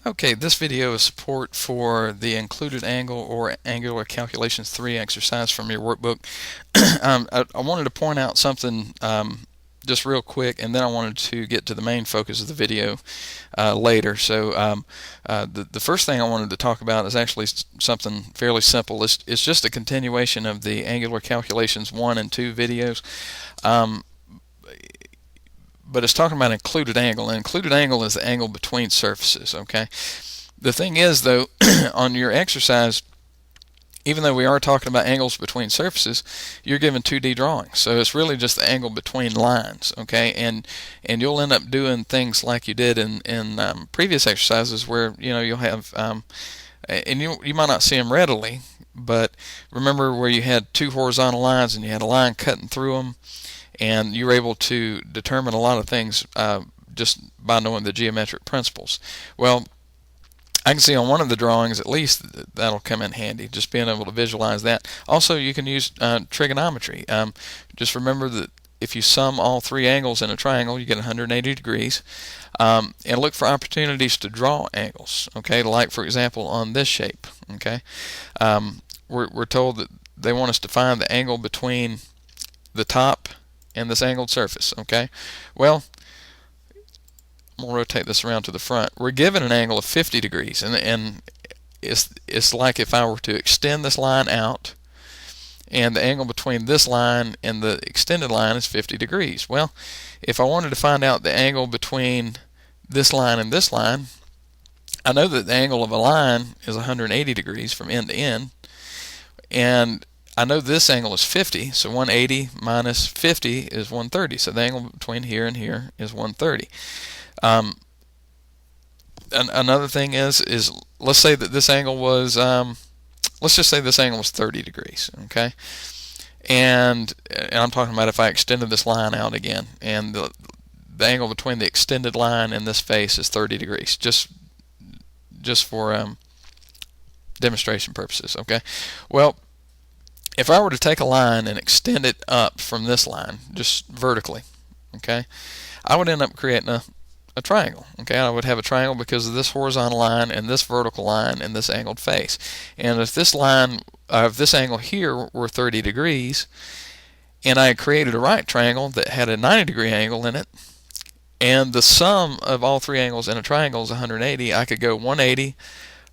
Okay, this video is support for the included angle or angular calculations 3 exercise from your workbook. I wanted to point out something just real quick, and then I wanted to get to the main focus of the video later. So the first thing I wanted to talk about is actually something fairly simple. It's just a continuation of the angular calculations 1 and 2 videos. But it's talking about included angle, and included angle is the angle between surfaces. Okay, the thing is though, on your exercise, even though we are talking about angles between surfaces, you're given 2D drawings, so it's really just the angle between lines. Okay, and you'll end up doing things like you did in previous exercises, where you'll have and you might not see them readily, but remember where you had two horizontal lines and you had a line cutting through them, and you were able to determine a lot of things just by knowing the geometric principles. Well, I can see on one of the drawings at least that'll come in handy, just being able to visualize that. Also, you can use trigonometry. Just remember that if you sum all three angles in a triangle, you get 180 degrees. And look for opportunities to draw angles. Okay, like for example on this shape. Okay, we're told that they want us to find the angle between the top and this angled surface. Okay, well, I'm going to rotate this around to the front. We're given an angle of 50 degrees, and it's like if I were to extend this line out, and the angle between this line and the extended line is 50 degrees. Well, if I wanted to find out the angle between this line and this line, I know that the angle of a line is 180 degrees from end to end, and I know this angle is 50, so 180 minus 50 is 130. So the angle between here and here is 130. Another thing is let's say that this angle was let's just say this angle was 30 degrees. Okay, and I'm talking about if I extended this line out again, and the angle between the extended line and this face is 30 degrees, just for demonstration purposes. Okay, well, if I were to take a line and extend it up from this line, just vertically, okay, I would end up creating a triangle. Okay, I would have a triangle because of this horizontal line and this vertical line and this angled face. And if this line, if this angle here were 30 degrees, and I created a right triangle that had a 90-degree angle in it, and the sum of all three angles in a triangle is 180, I could go 180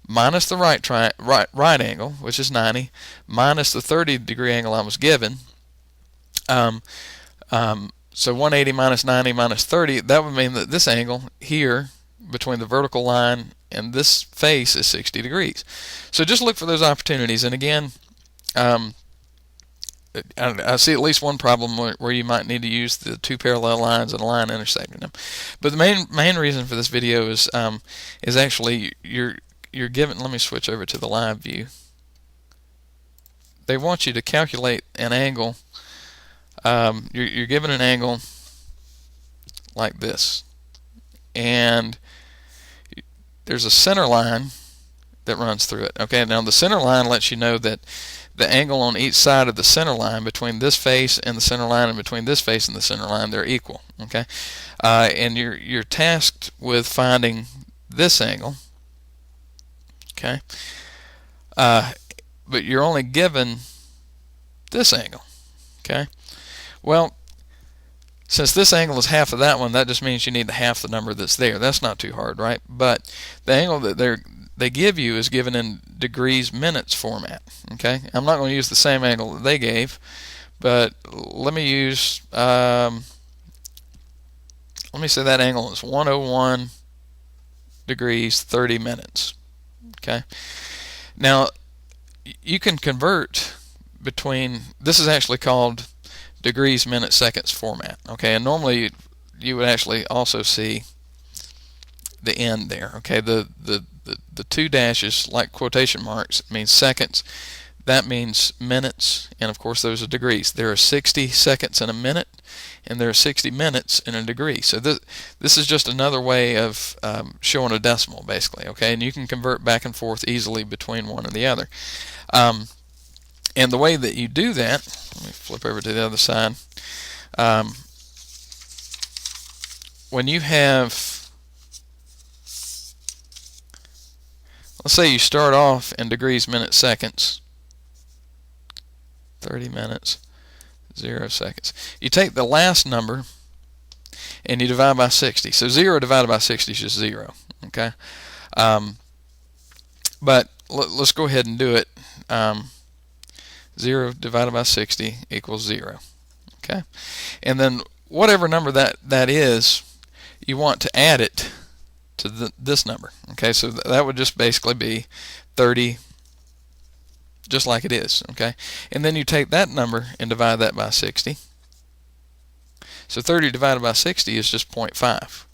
minus the right angle, which is 90, minus the 30-degree angle I was given. So 180 minus 90 minus 30, that would mean that this angle here between the vertical line and this face is 60 degrees. So just look for those opportunities. And again, I see at least one problem where you might need to use the two parallel lines and a line intersecting them. But the main reason for this video is actually you're given. Let me switch over to the live view. They want you to calculate an angle. You're given an angle like this, and there's a center line that runs through it. Okay, now the center line lets you know that the angle on each side of the center line between this face and the center line and between this face and the center line, they're equal. Okay, and you're tasked with finding this angle. Okay, but you're only given this angle. Okay, well, since this angle is half of that one, that just means you need half the number that's there. That's not too hard, right? But the angle that they give you is given in degrees minutes format. Okay, I'm not going to use the same angle that they gave, but let me use let me say that angle is 101 degrees 30 minutes. Okay, now you can convert between, this is actually called degrees minutes seconds format. Okay, and normally you would actually also see the end there. Okay, the two dashes, like quotation marks, means seconds. That means minutes, and of course those are degrees. There are 60 seconds in a minute, and there are 60 minutes in a degree. So this is just another way of showing a decimal, basically. Okay, and you can convert back and forth easily between one and the other. And the way that you do that, let me flip over to the other side. When you have let's say you start off in degrees, minutes, seconds, 30 minutes, 0 seconds. You take the last number and you divide by 60. So 0 divided by 60 is just 0. Okay, but let's go ahead and do it. 0 divided by 60 equals 0. Okay, and then whatever number that is, you want to add it to this number. Okay, so that would just basically be 30, just like it is. Okay, and then you take that number and divide that by 60. So 30 divided by 60 is just 0.5.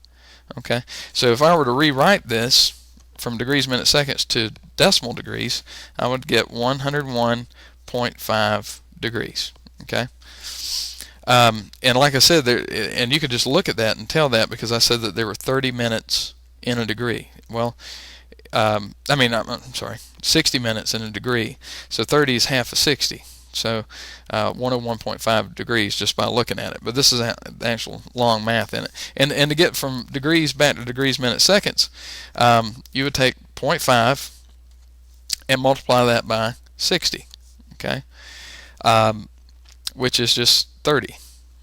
Okay, so if I were to rewrite this from degrees, minutes, seconds to decimal degrees, I would get 101.5 degrees. Okay, and like I said, and you could just look at that and tell that, because I said that there were 30 minutes in a degree. Well, I'm sorry, 60 minutes in a degree. So 30 is half of 60. So 101.5 degrees just by looking at it. But this is the actual long math in it. And to get from degrees back to degrees, minutes, seconds, you would take 0.5 and multiply that by 60. Okay, which is just 30.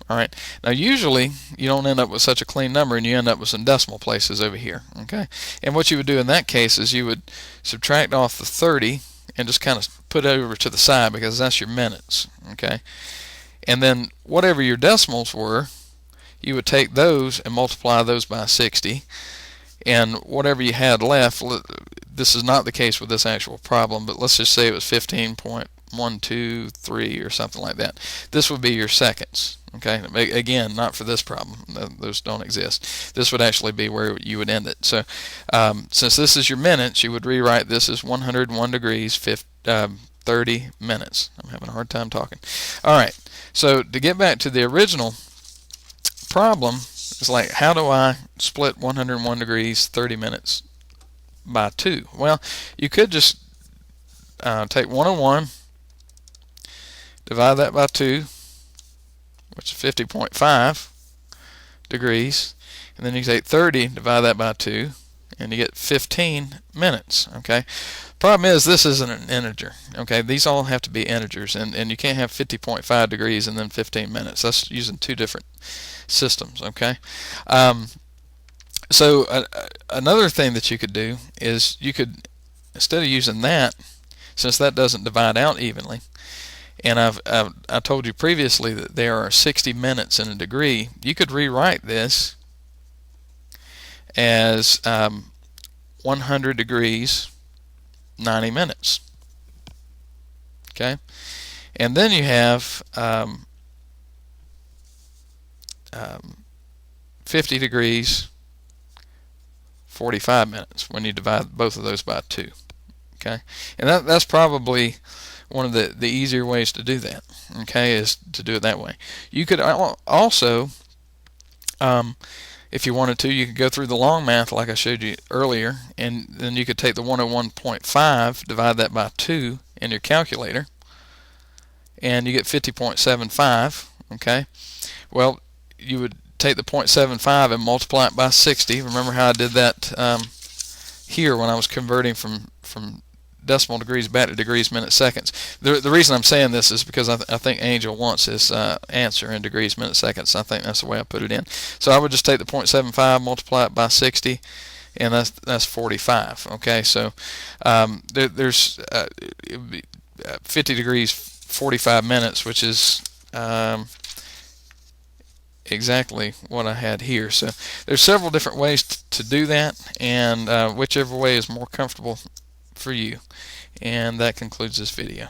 All right. Now usually you don't end up with such a clean number, and you end up with some decimal places over here. Okay. And what you would do in that case is you would subtract off the 30 and just kind of put it over to the side, because that's your minutes. Okay. And then whatever your decimals were, you would take those and multiply those by 60, and whatever you had left, this is not the case with this actual problem, but let's just say it was 15.123 or something like that. This would be your seconds. Okay, again, not for this problem. Those don't exist. This would actually be where you would end it. So since this is your minutes, you would rewrite this as 101 degrees, 30 minutes. I'm having a hard time talking. All right, so to get back to the original problem, it's like, how do I split 101 degrees, 30 minutes by 2? Well, you could just take 101, divide that by 2, which is 50.5 degrees, and then you take 30, divide that by 2, and you get 15 minutes. Okay, problem is this isn't an integer. Okay, these all have to be integers, and you can't have 50.5 degrees and then 15 minutes. That's using two different systems. Okay, so another thing that you could do is you could, instead of using that, since that doesn't divide out evenly, and I told you previously that there are 60 minutes in a degree, you could rewrite this as 100 degrees, 90 minutes. Okay, and then you have 50 degrees, 45 minutes when you divide both of those by 2. Okay, and that's probably one of the easier ways to do that. Okay, is to do it that way. You could also, if you wanted to, you could go through the long math like I showed you earlier, and then you could take the 101.5, divide that by 2 in your calculator, and you get 50.75. Okay, well, you would take the 0.75 and multiply it by 60. Remember how I did that here when I was converting from decimal degrees back to degrees, minutes, seconds. The reason I'm saying this is because I think Angel wants his answer in degrees, minutes, seconds. I think that's the way I put it in. So I would just take the 0.75, multiply it by 60, and that's 45. Okay, so there's it would be 50 degrees, 45 minutes, which is exactly what I had here. So there's several different ways to do that, and whichever way is more comfortable for you. And that concludes this video.